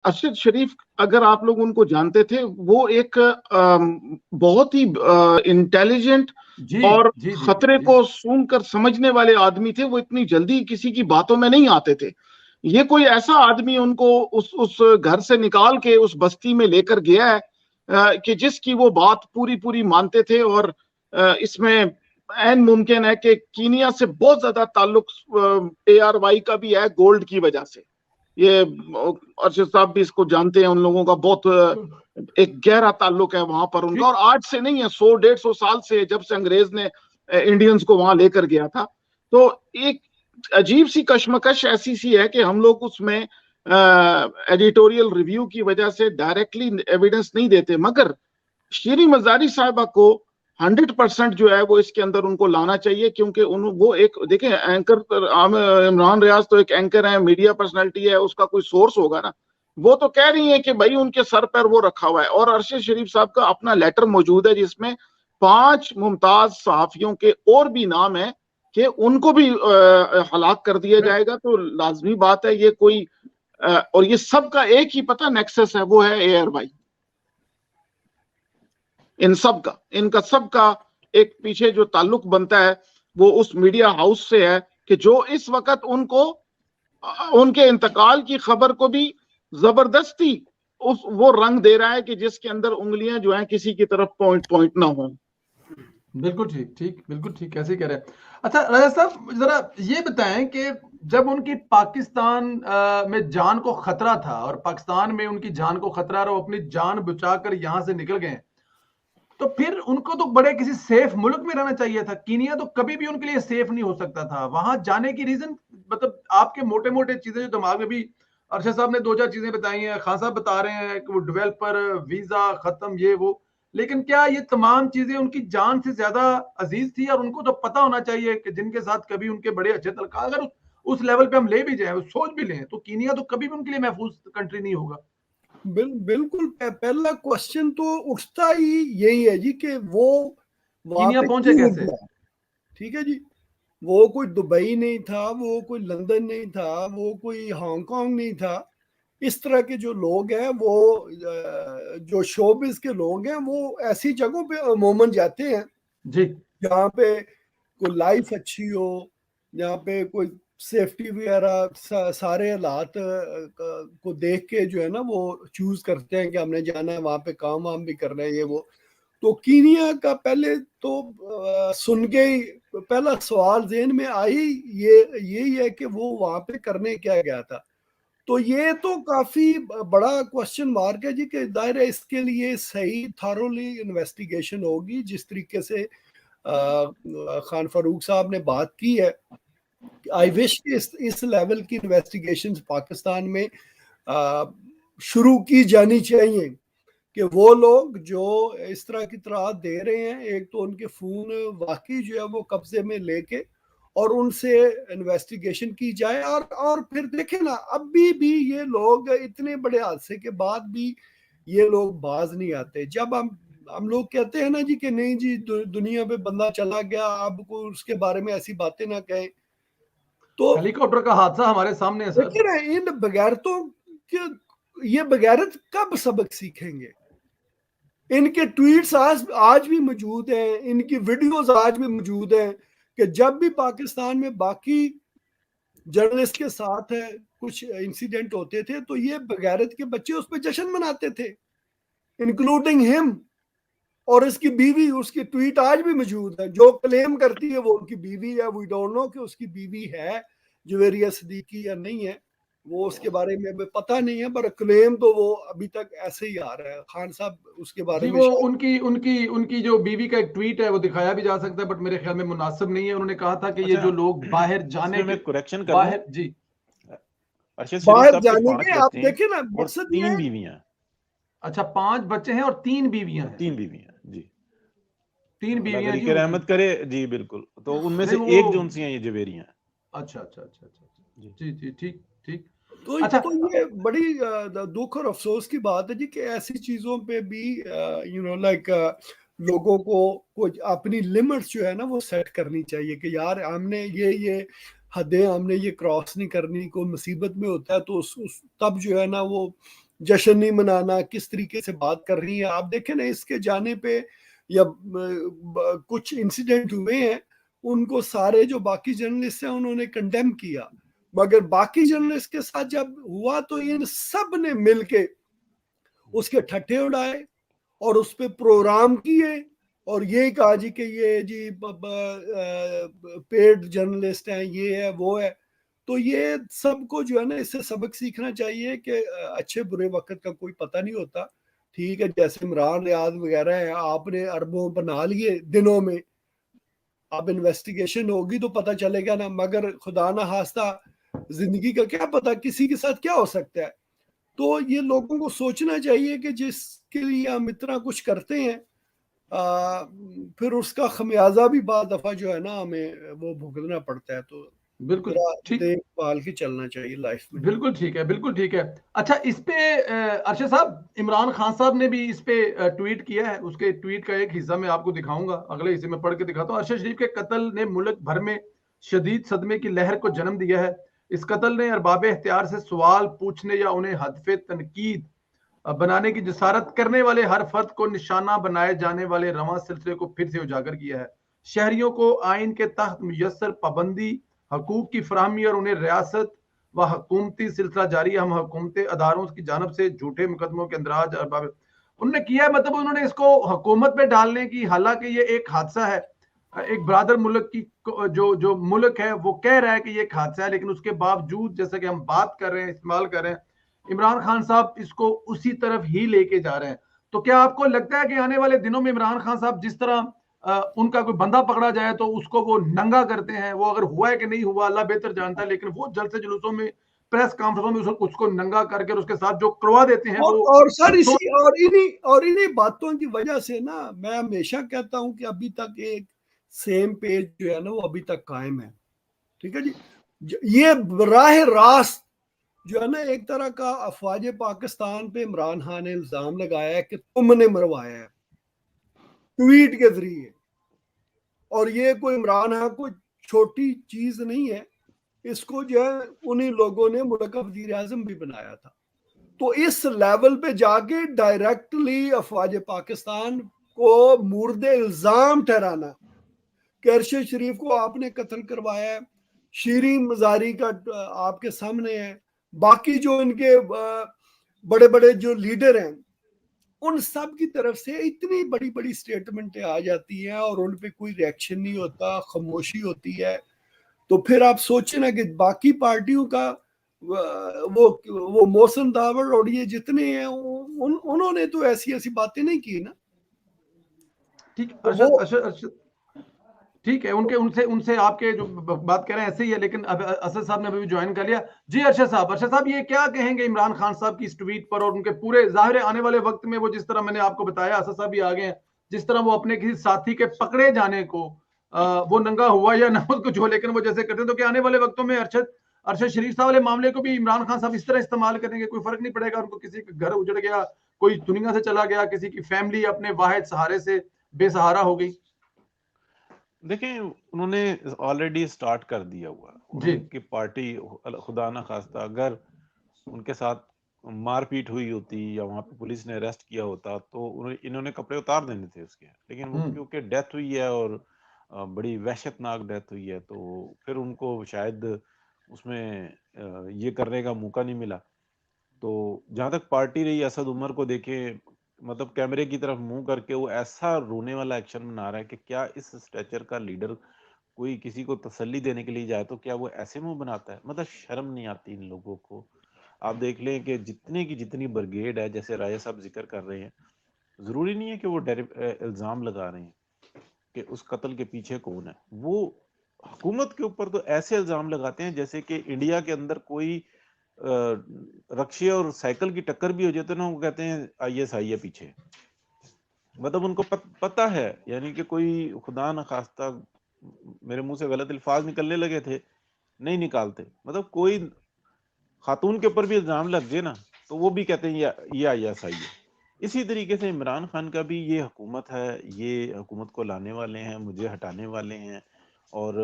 ارشد شریف اگر آپ لوگ ان کو جانتے تھے، وہ ایک بہت ہی انٹیلیجنٹ اور خطرے کو سون کر سمجھنے والے آدمی تھے. وہ اتنی جلدی کسی کی باتوں میں نہیں آتے تھے. یہ کوئی ایسا آدمی ان کو اس گھر سے نکال کے اس بستی میں لے کر گیا ہے کہ جس کی وہ بات پوری مانتے تھے. اور اس میں عین ممکن ہے کہ کینیا سے بہت زیادہ تعلق ARY کا بھی ہے گولڈ کی وجہ سے. یہ ارشد صاحب بھی اس کو جانتے ہیں. ان لوگوں کا بہت ایک گہرا تعلق ہے وہاں پر ان کا، اور آج سے نہیں ہے، 100-150 سال سے، جب سے انگریز نے انڈینز کو وہاں لے کر گیا تھا. تو ایک عجیب سی کشمکش ایسی سی ہے کہ ہم لوگ اس میں ایڈیٹوریل ریویو کی وجہ سے ڈائریکٹلی ایویڈنس نہیں دیتے، مگر شیریں مزاری صاحبہ کو 100% جو ہے وہ اس کے اندر ان کو لانا چاہیے. کیونکہ وہ ایک دیکھیں اینکر عمران ریاض تو ایک اینکر ہے، میڈیا پرسنالٹی ہے، اس کا کوئی سورس ہوگا نا. وہ تو کہہ رہی ہیں کہ بھائی ان کے سر پر وہ رکھا ہوا ہے. اور ارشد شریف صاحب کا اپنا لیٹر موجود ہے جس میں 5 ممتاز صحافیوں کے اور بھی نام ہیں کہ ان کو بھی ہلاک کر دیا جائے گا. تو لازمی بات ہے یہ کوئی اور یہ سب کا ایک ہی پتہ نیکسس ہے، وہ ہے ARY. ان کا سب کا ایک پیچھے جو تعلق بنتا ہے وہ اس میڈیا ہاؤس سے ہے کہ جو اس وقت ان کے انتقال کی خبر کو بھی زبردستی وہ رنگ دے رہا ہے کہ جس کے اندر انگلیاں جو ہیں کسی کی طرف پوائنٹ نہ ہوں. بالکل ٹھیک، بالکل ٹھیک. کیسے کہہ رہے ہیں؟ اچھا راجا صاحب ذرا یہ بتائیں کہ جب ان کی پاکستان میں جان کو خطرہ تھا، اور پاکستان میں ان کی جان کو خطرہ رہا، وہ اپنی جان بچا کر یہاں سے نکل گئے، تو پھر ان کو تو بڑے کسی سیف ملک میں رہنا چاہیے تھا. کینیا تو کبھی بھی ان کے لیے سیف نہیں ہو سکتا تھا. وہاں جانے کی ریزن مطلب آپ کے موٹے چیزیں جو دماغ میں بھی ارشد صاحب نے 2-4 چیزیں بتائی ہیں، خان صاحب بتا رہے ہیں کہ وہ ڈیولپر، ویزا ختم، یہ وہ، لیکن کیا یہ تمام چیزیں ان کی جان سے زیادہ عزیز تھی؟ اور ان کو تو پتا ہونا چاہیے کہ جن کے ساتھ کبھی ان کے بڑے اچھے تعلقات، اگر اس لیول پہ ہم لے بھی جائیں، سوچ بھی لیں، تو کینیا تو کبھی بھی ان کے لیے محفوظ کنٹری نہیں ہوگا. بالکل پہلا کوشچن تو اٹھتا ہی یہی ہے جی کہ وہ وہاں کینیا پہ پہنچے کیسے؟ ٹھیک ہے جی، وہ کوئی دبئی نہیں تھا، وہ کوئی لندن نہیں تھا، وہ کوئی ہانگ کانگ نہیں تھا. اس طرح کے جو لوگ ہیں، وہ جو شوبز کے لوگ ہیں، وہ ایسی جگہوں پہ عموماً جاتے ہیں جی جہاں پہ کوئی لائف اچھی ہو، جہاں پہ کوئی سیفٹی وغیرہ، سارے حالات کو دیکھ کے جو ہے نا وہ چوز کرتے ہیں کہ ہم نے جانا ہے وہاں پہ، کام وام بھی کرنا ہے یہ وہ. تو کینیا کا پہلے تو سن کے ہی پہلا سوال ذہن میں آئی یہی ہے کہ وہ وہاں پہ کرنے کیا گیا تھا. تو یہ تو کافی بڑا کوشچن مارک ہے جی کہ ظاہر ہے اس کے لیے صحیح تھارولی انویسٹیگیشن ہوگی. جس طریقے سے خان فاروق صاحب نے بات کی ہے، آئی وش اس لیول کی انویسٹیگیشن پاکستان میں شروع کی جانی چاہیے کہ وہ لوگ جو اس طرح کی اطلاعات دے رہے ہیں، ایک تو ان کے فون واقعی جو ہے وہ قبضے میں لے کے اور ان سے انویسٹیگیشن کی جائے. اور پھر دیکھیں نا، اب بھی یہ لوگ اتنے بڑے حادثے کے بعد بھی یہ لوگ باز نہیں آتے. جب ہم لوگ کہتے ہیں نا جی کہ نہیں جی دنیا پہ بندہ چلا گیا، اب کو اس کے بارے میں ایسی باتیں نہ کہیں، تو ہیلی کاپٹر کا حادثہ ہمارے سامنے ہے سر. دیکھیں نا ان بغیرتوں کے یہ بغیرت کب سبق سیکھیں گے؟ ان کے ٹویٹس آج بھی موجود ہیں، ان کی ویڈیوز آج بھی موجود ہیں کہ جب بھی پاکستان میں باقی جرنلسٹ کے ساتھ کچھ انسیڈنٹ ہوتے تھے تو یہ بغیرت کے بچے اس پہ جشن مناتے تھے، انکلوڈنگ ہم. اور اس کی بیوی، اس کی ٹویٹ آج بھی موجود ہے. جو کلیم کرتی ہے وہ ان کی بیوی ہے. وی ڈونٹ نو کہ اس کی بیوی ہے جویریہ صدیقی یا نہیں ہے، وہ اس کے بارے میں پتہ نہیں ہے، پر کلیم تو وہ ابھی تک ایسے ہی آ رہا ہے. خان صاحب اس کے بارے جی میں وہ ان کی جو بیوی کا ایک ٹویٹ ہے وہ دکھایا بھی جا سکتا ہے، بٹ میرے خیال میں مناسب نہیں ہے. انہوں نے کہا تھا کہ یہ جو لوگ باہر جانے میں کریکشن کر باہر دوں. جی ارشد شریف باہر صاحب کے جانے 5 کے، آپ بچے ہیں دیکھیں نا اور مقصد 3 یہ بیویاں. اچھا 5 بچے ہیں اور 3 بیویاں ہیں. 3 بیویاں جی. 3 اللہ بیویاں غریق جی. رحمت کرے جی. بالکل. تو ان میں سے نہیں ایک وہ جو ان سی ہیں یہ جویریاں ہیں. اچھا جی ٹھیک. تو یہ بڑی دکھ اور افسوس کی بات ہے جی کہ ایسی چیزوں پہ بھی لائک لوگوں کو اپنی لمٹس جو ہے نا وہ سیٹ کرنی چاہیے کہ یار ہم نے یہ حدیں ہم نے یہ کراس نہیں کرنی. کوئی مصیبت میں ہوتا ہے تو تب جو ہے نا وہ جشن نہیں منانا, کس طریقے سے بات کر رہی ہیں. آپ دیکھیں نا اس کے جانے پہ یا کچھ انسیڈنٹ ہوئے ہیں, ان کو سارے جو باقی جرنلسٹ ہیں انہوں نے کنڈیم کیا, مگر باقی جرنلسٹ کے ساتھ جب ہوا تو ان سب نے مل کے اس کے ٹھٹھے اڑائے اور اس پہ پروگرام کیے اور یہ کہا جی کہ یہ جی پیڈ جرنلسٹ ہیں, یہ ہے وہ ہے. تو یہ سب کو جو ہے نا اس سے سبق سیکھنا چاہیے کہ اچھے برے وقت کا کوئی پتہ نہیں ہوتا. ٹھیک ہے, جیسے عمران ریاض وغیرہ ہے, آپ نے اربوں بنا لیے دنوں میں, اب انویسٹیگیشن ہوگی تو پتہ چلے گا نا, مگر خدا نہ خواستہ زندگی کا کیا پتہ کسی کے ساتھ کیا ہو سکتا ہے. تو یہ لوگوں کو سوچنا چاہیے کہ جس کے لیے ہم اتنا کچھ کرتے ہیں پھر اس کا خمیازہ بھی بعض دفعہ جو ہے نا ہمیں وہ بھگتنا پڑتا ہے. تو بالکل ٹھیک, دیکھ بھال کے چلنا چاہیے لائف میں. بالکل ٹھیک ہے, بالکل ٹھیک ہے. اچھا اس پہ ارشد صاحب, عمران خان صاحب نے بھی اس پہ ٹویٹ کیا ہے. اس کے ٹویٹ کا ایک حصہ میں آپ کو دکھاؤں گا, اگلے حصے میں پڑھ کے دکھاتا ہوں. ارشد شریف کے قتل نے ملک بھر میں شدید صدمے کی لہر کو جنم دیا ہے. اس قتل نے ارباب اختیار سے سوال پوچھنے یا انہیں ہدف تنقید بنانے کی جسارت کرنے والے ہر فرد کو نشانہ بنائے جانے والے رواں سلسلے کو پھر سے اجاگر کیا ہے. شہریوں کو آئین کے تحت میسر پابندی, حقوق کی فراہمی اور انہیں ریاست و حکومتی سلسلہ جاری ہم حکومتی اداروں کی جانب سے جھوٹے مقدموں کے اندراج ارباب انہوں نے کیا ہے. مطلب انہوں نے اس کو حکومت پہ ڈالنے کی, حالانکہ یہ ایک حادثہ ہے, ایک برادر ملک کی جو ملک ہے وہ کہہ رہا ہے کہ یہ ایک حادثہ ہے, لیکن اس کے باوجود جیسا کہ ہم بات کر رہے ہیں, استعمال کر رہے ہیں, عمران خان صاحب اس کو اسی طرف ہی لے کے جا رہے ہیں. تو کیا آپ کو لگتا ہے کہ آنے والے دنوں میں عمران خان صاحب جس طرح ان کا کوئی بندہ پکڑا جائے تو اس کو وہ ننگا کرتے ہیں, وہ اگر ہوا ہے کہ نہیں ہوا اللہ بہتر جانتا ہے, لیکن وہ جلسے جلوسوں میں پریس کانفرنسوں میں اس کو ننگا کر کے اس کے ساتھ جو کروا دیتے ہیں اور سر اسی اور انہی باتوں کی وجہ سے نا میں ہمیشہ کہتا ہوں کہ ابھی تک ایک سیم پیج جو ہے نا وہ ابھی تک قائم ہے. ٹھیک ہے جی, یہ براہ راست جو ہے نا ایک طرح کا افواج پاکستان پہ عمران خان نے الزام لگایا ہے کہ تم نے مروایا ہے ٹویٹ کے ذریعے, اور یہ کوئی عمران خان کوئی چھوٹی چیز نہیں ہے, اس کو جو ہے انہی لوگوں نے ملک کا وزیر اعظم بھی بنایا تھا. تو اس لیول پہ جا کے ڈائریکٹلی افواج پاکستان کو مورد الزام ٹھہرانا کہ ارشد شریف کو آپ نے قتل کروایا ہے, شیریں مزاری کا آپ کے سامنے ہے, باقی جو ان کے بڑے بڑے جو لیڈر ہیں ان سب کی طرف سے اتنی بڑی بڑی سٹیٹمنٹیں آ جاتی ہیں اور ان پہ کوئی ریئیکشن نہیں ہوتا, خاموشی ہوتی ہے. تو پھر آپ سوچیں نا کہ باقی پارٹیوں کا وہ محسن داور اور یہ جتنے ہیں انہوں نے تو ایسی ایسی باتیں نہیں کی نا. ٹھیک ٹھیک ہے, ان سے آپ کے جو بات کر رہے ہیں ایسے ہی ہے, لیکن اب اسد صاحب نے ابھی جوائن کر لیا. جی ارشد صاحب یہ کیا کہیں گے عمران خان صاحب کی اس ٹویٹ پر اور ان کے پورے ظاہر آنے والے وقت میں وہ جس طرح میں نے آپ کو بتایا, اسد صاحب بھی آگے ہیں, جس طرح وہ اپنے کسی ساتھی کے پکڑے جانے کو وہ ننگا ہوا یا نہ کچھ ہو, لیکن وہ جیسے کرتے ہیں, تو کہ آنے والے وقتوں میں ارشد شریف صاحب والے معاملے کو بھی عمران خان صاحب اس طرح استعمال کریں گے, کوئی فرق نہیں پڑے گا ان کو, کسی کا گھر اجڑ گیا, کوئی دنیا سے چلا گیا, کسی کی فیملی اپنے واحد سہارے سے بے سہارا ہو گئی. دیکھیں انہوں نے آلریڈی سٹارٹ کر دیا ہوا, ان کی پارٹی خدا نہ خواستہ اگر ان کے ساتھ مار پیٹ ہوئی ہوتی یا وہاں پہ پولیس نے اریسٹ کیا ہوتا تو انہوں نے کپڑے اتار دینے تھے اس کے, لیکن وہ کیونکہ ڈیتھ ہوئی ہے اور بڑی وحشت ناک ڈیتھ ہوئی ہے تو پھر ان کو شاید اس میں یہ کرنے کا موقع نہیں ملا. تو جہاں تک پارٹی رہی, اسد عمر کو دیکھیں, مطلب کیمرے کی طرف منہ کر کے وہ ایسا رونے والا ایکشن بنا رہا ہے کہ کیا اس اسٹیچر کا لیڈر کوئی کسی کو تسلی دینے کے لیے جائے تو کیا وہ ایسے منہ بناتا ہے؟ مطلب شرم نہیں آتی ان لوگوں کو. آپ دیکھ لیں کہ جتنے کی جتنی برگیڈ ہے, جیسے راجہ صاحب ذکر کر رہے ہیں, ضروری نہیں ہے کہ وہ الزام لگا رہے ہیں کہ اس قتل کے پیچھے کون ہے. وہ حکومت کے اوپر تو ایسے الزام لگاتے ہیں جیسے کہ انڈیا کے اندر کوئی رکشے اور سائیکل کی ٹکر بھی ہو جاتے نا, وہ کہتے ہیں آئی ایس آئی ہے پیچھے. مطلب ان کو پتہ ہے, یعنی کہ کوئی خدا نہ خواستہ میرے منہ سے غلط الفاظ نکلنے لگے تھے, نہیں نکالتے, مطلب کوئی خاتون کے اوپر بھی الزام لگ گئے نا تو وہ بھی کہتے ہیں یہ آئی ایس آئی ہے. اسی طریقے سے عمران خان کا بھی یہ حکومت ہے, یہ حکومت کو لانے والے ہیں, مجھے ہٹانے والے ہیں, اور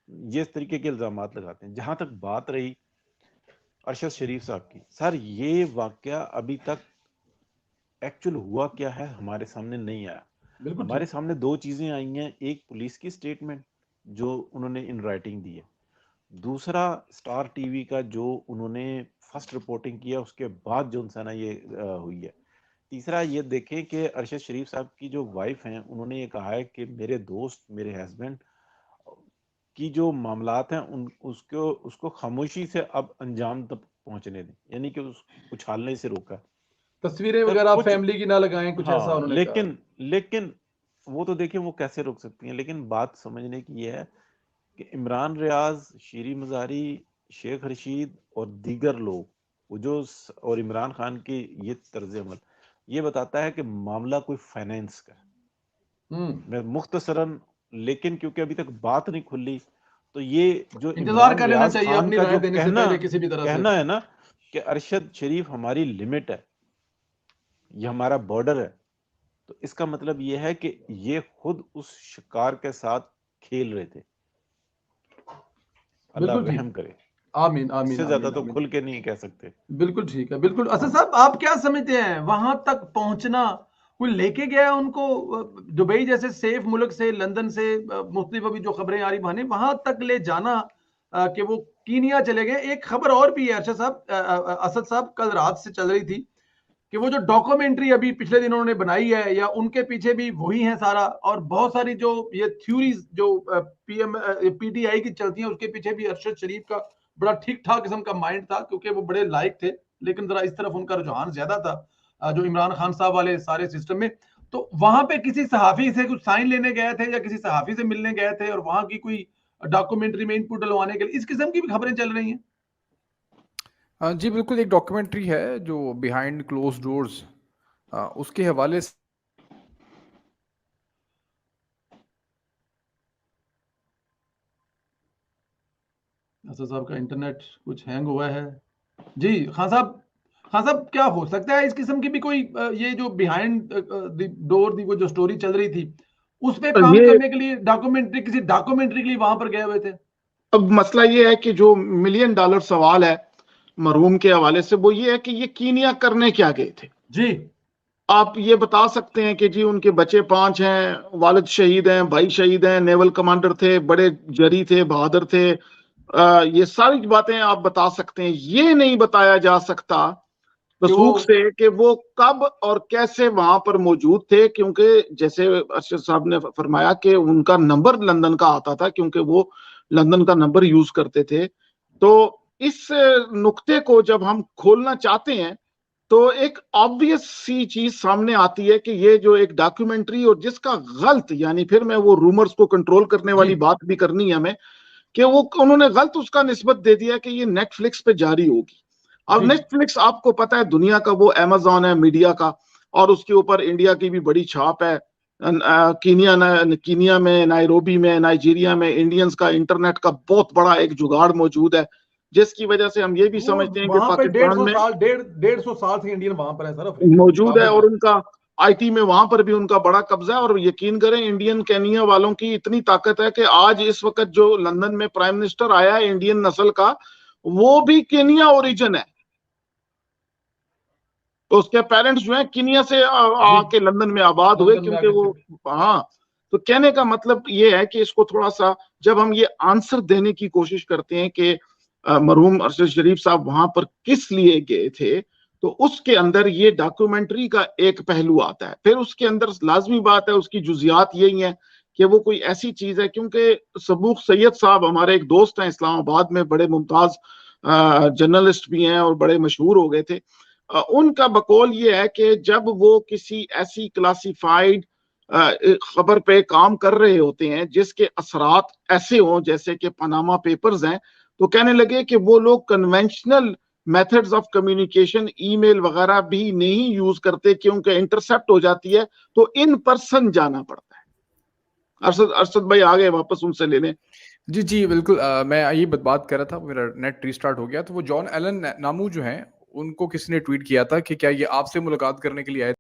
یہ اس طریقے کے الزامات لگاتے ہیں. جہاں تک بات رہی ارشد شریف صاحب کی. سر یہ واقعہ ابھی تک ایکچوئل ہوا کیا ہے ہمارے سامنے نہیں آیا. ہمارے سامنے دو چیزیں آئی ہیں, ایک پولیس کی سٹیٹمنٹ جو انہوں نے ان رائٹنگ دی ہے, دوسرا اسٹار ٹی وی کا جو انہوں نے فرسٹ رپورٹنگ کیا اس کے بعد جو انسانہ یہ ہوئی ہے. تیسرا یہ دیکھیں کہ ارشد شریف صاحب کی جو وائف ہیں انہوں نے یہ کہا ہے کہ میرے دوست میرے ہسبینڈ کی جو معاملات ہیں اس کو خاموشی سے اب انجام تک پہنچنے دیں, یعنی کہ اس اچھالنے سے روکا. تصویریں وغیرہ فیملی کی نہ لگائیں, کچھ ایسا انہوں نے کہا. لیکن وہ تو دیکھیں وہ کیسے روک سکتی ہیں, لیکن بات سمجھنے کی یہ ہے کہ عمران ریاض, شیریں مزاری, شیخ رشید اور دیگر لوگ وہ جو اور عمران خان کی یہ طرز عمل یہ بتاتا ہے کہ معاملہ کوئی فائنینس کا ہے. میں مختصراً, لیکن کیونکہ ابھی تک بات نہیں کھلی تو یہ جو انتظار کر لینا چاہیے اپنی رائے دینے سے پہلے کسی بھی طرح سے کہنا ہے نا کہ ارشد شریف ہماری لمٹ ہے, یہ ہمارا بارڈر ہے, تو اس کا مطلب یہ ہے کہ یہ خود اس شکار کے ساتھ کھیل رہے تھے. اللہ رحم کرے. آمین آمین. اس سے زیادہ تو کھل کے نہیں کہہ سکتے. بالکل ٹھیک ہے, بالکل. اسد صاحب آپ کیا سمجھتے ہیں وہاں تک پہنچنا کوئی لے کے گیا ان کو دبئی جیسے سیف ملک سے, لندن سے مختلف ابھی جو خبریں آ رہی بہانے وہاں تک لے جانا کہ وہ کینیا چلے گئے. ایک خبر اور بھی ہے ارشد صاحب, اسد صاحب, کل رات سے چل رہی تھی کہ وہ جو ڈاکومنٹری ابھی پچھلے دنوں انہوں نے بنائی ہے یا ان کے پیچھے بھی وہی ہیں سارا, اور بہت ساری جو یہ تھیوریز جو پی ٹی آئی کی چلتی ہیں اس کے پیچھے بھی ارشد شریف کا بڑا ٹھیک ٹھاک قسم کا مائنڈ تھا, کیونکہ وہ بڑے لائق تھے, لیکن ذرا اس طرف ان کا رجحان زیادہ تھا جو عمران خان صاحب والے سارے سسٹم میں. تو وہاں پہ کسی صحافی سے کچھ سائن لینے گئے تھے یا کسی صحافی سے ملنے گئے تھے اور وہاں کی کوئی ڈاکومنٹری میں ان پٹ ڈلوانے کے لیے, اس قسم کی بھی خبریں چل رہی ہیں. جی بالکل, ایک ڈاکومنٹری ہے جو بیہائنڈ کلوز ڈورز, اس کے حوالے سے اسد صاحب کا انٹرنیٹ کچھ ہینگ ہوا ہے. جی خان صاحب کیا ہو سکتا ہے اس قسم کی بھی کوئی یہ جو بیہائنڈ ڈور دی وہ جو سٹوری چل رہی تھی اس پہ کام کرنے کے لیے کسی ڈاکومنٹری کے لیے وہاں پر گئے ہوئے تھے؟ اب مسئلہ یہ ہے کہ جو $1 ملین سوال ہے مرحوم کے حوالے سے وہ یہ ہے کہ یہ کینیا کرنے کیا گئے تھے. جی آپ یہ بتا سکتے ہیں کہ جی ان کے بچے 5 ہیں, والد شہید ہیں, بھائی شہید ہیں, نیول کمانڈر تھے, بڑے جری تھے, بہادر تھے, یہ ساری باتیں آپ بتا سکتے ہیں. یہ نہیں بتایا جا سکتا وثوق سے کہ وہ کب اور کیسے وہاں پر موجود تھے, کیونکہ جیسے ارشد صاحب نے فرمایا کہ ان کا نمبر لندن کا آتا تھا کیونکہ وہ لندن کا نمبر یوز کرتے تھے. تو اس نقطے کو جب ہم کھولنا چاہتے ہیں تو ایک آبویس سی چیز سامنے آتی ہے کہ یہ جو ایک ڈاکیومنٹری اور جس کا غلط, یعنی پھر میں وہ رومرز کو کنٹرول کرنے والی بات بھی کرنی ہے ہمیں, کہ وہ انہوں نے غلط اس کا نسبت دے دیا کہ یہ نیٹ فلکس پہ جاری ہوگی. اب نیٹ فلکس آپ کو پتا ہے دنیا کا وہ ایمیزون ہے میڈیا کا, اور اس کے اوپر انڈیا کی بھی بڑی چھاپ ہے. کینیا میں, نائروبی میں, نائجیریا میں انڈینز کا انٹرنیٹ کا بہت بڑا ایک جگاڑ موجود ہے, جس کی وجہ سے ہم یہ بھی سمجھتے ہیں کہ پاکستان میں 150 سال سے انڈین وہاں پر ہے سر, موجود ہے, اور ان کا آئی ٹی میں وہاں پر بھی ان کا بڑا قبضہ ہے. اور یقین کریں انڈین کینیا والوں کی اتنی طاقت ہے کہ آج اس وقت جو لندن میں پرائم منسٹر آیا ہے انڈین نسل کا, وہ بھی کینیا اوریجن ہے. اس کے پیرنٹس جو ہیں کینیا سے آ کے لندن میں آباد ہوئے, کیونکہ وہ ہاں. تو کہنے کا مطلب یہ ہے کہ اس کو تھوڑا سا جب ہم یہ آنسر دینے کی کوشش کرتے ہیں کہ مرحوم ارشد شریف صاحب وہاں پر کس لیے گئے تھے, تو اس کے اندر یہ ڈاکیومنٹری کا ایک پہلو آتا ہے. پھر اس کے اندر لازمی بات ہے, اس کی جزیات یہی ہیں کہ وہ کوئی ایسی چیز ہے, کیونکہ سبوق سید صاحب ہمارے ایک دوست ہیں اسلام آباد میں, بڑے ممتاز جرنلسٹ بھی ہیں اور بڑے مشہور ہو گئے تھے. ان کا بقول یہ ہے کہ جب وہ کسی ایسی کلاسیفائیڈ خبر پہ کام کر رہے ہوتے ہیں جس کے اثرات ایسے ہوں جیسے کہ پاناما پیپرز ہیں, تو کہنے لگے کہ وہ لوگ کنونشنل میتھڈز آف کمیونیکیشن, ای میل وغیرہ بھی نہیں یوز کرتے کیونکہ انٹرسپٹ ہو جاتی ہے, تو ان پرسن جانا پڑتا ہے. ارشد بھائی آگے واپس ان سے لے لیں. جی بالکل, میں یہ بات کر رہا تھا, میرا نیٹ ریسٹارٹ ہو گیا. تو وہ جان ایلن نامو جو ہیں ان کو کس نے ٹویٹ کیا تھا کہ کیا یہ آپ سے ملاقات کرنے کے لیے آئے